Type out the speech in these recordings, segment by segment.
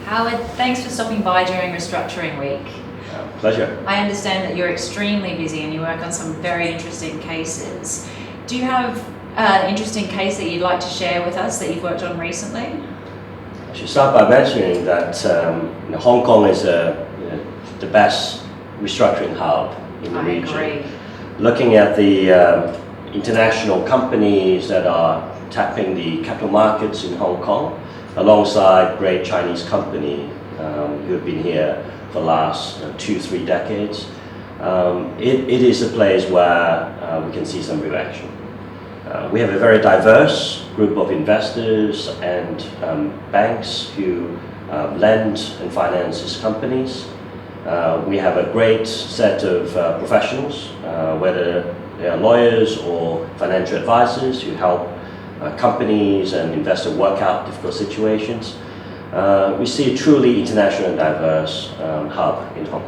Howard, thanks for stopping by during Restructuring Week. Pleasure. I understand that you're extremely busy and you work on some very interesting cases. Do you have an interesting case that you'd like to share with us that you've worked on recently? I should start by mentioning that Hong Kong is the best restructuring hub in the region. I agree. Looking at the international companies that are tapping the capital markets in Hong Kong, alongside great Chinese companies who have been here for the last 2-3 decades, it is a place where we can see some real action. We have a very diverse group of investors and banks who lend and finance these companies. We have a great set of professionals, whether they are lawyers or financial advisors who help companies and investors work out difficult situations. We see a truly international and diverse hub in Hong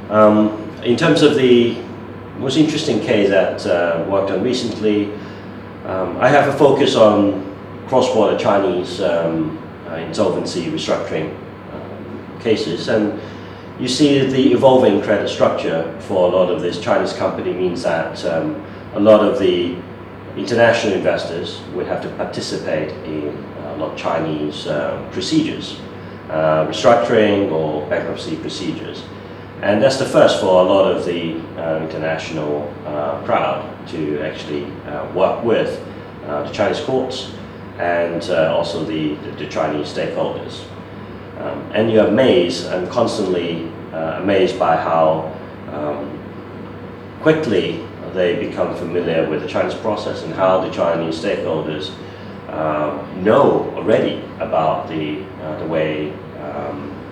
Kong. In terms of the most interesting case that worked on recently, I have a focus on cross-border Chinese insolvency restructuring cases, and you see the evolving credit structure for a lot of this Chinese company means that a lot of the international investors would have to participate in a lot of Chinese procedures, restructuring or bankruptcy procedures. And that's the first for a lot of the international crowd to actually work with the Chinese courts and also the Chinese stakeholders. And you're amazed and constantly amazed by how quickly they become familiar with the Chinese process and how the Chinese stakeholders know already about the way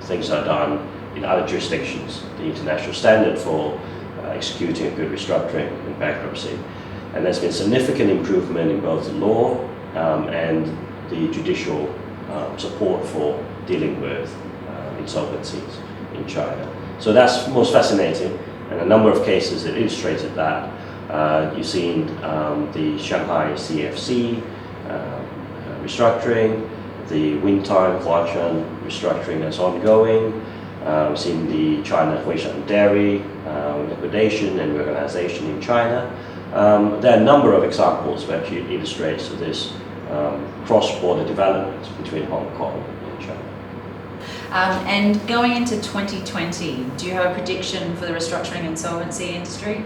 things are done in other jurisdictions, the international standard for executing a good restructuring and bankruptcy. And there's been significant improvement in both the law and the judicial support for dealing with insolvencies in China. So that's most fascinating, and a number of cases that illustrated that. You've seen the Shanghai CFC restructuring, the Wintime Huachuan restructuring that's ongoing. We've seen the China Huishan Dairy liquidation and reorganization in China. There are a number of examples which illustrates this cross-border development between Hong Kong and China. And going into 2020, do you have a prediction for the restructuring and insolvency industry?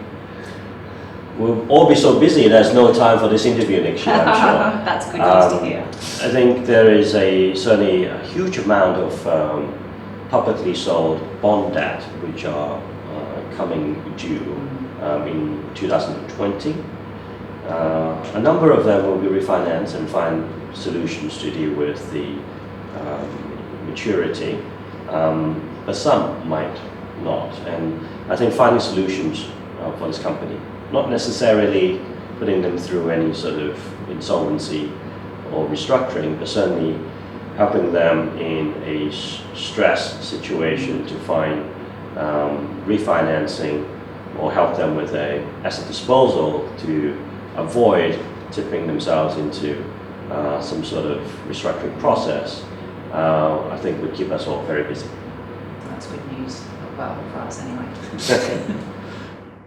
We'll all be so busy, there's no time for this interview next year, I'm sure. That's good news to hear. I think there is certainly a huge amount of publicly sold bond debt which are coming due in 2020. A number of them will be refinanced and find solutions to deal with the maturity, but some might not. And I think finding solutions for this company, not necessarily putting them through any sort of insolvency or restructuring, but certainly helping them in a stress situation to find refinancing or help them with a asset disposal to avoid tipping themselves into some sort of restructuring process, I think would keep us all very busy. That's good news. Well, for us anyway.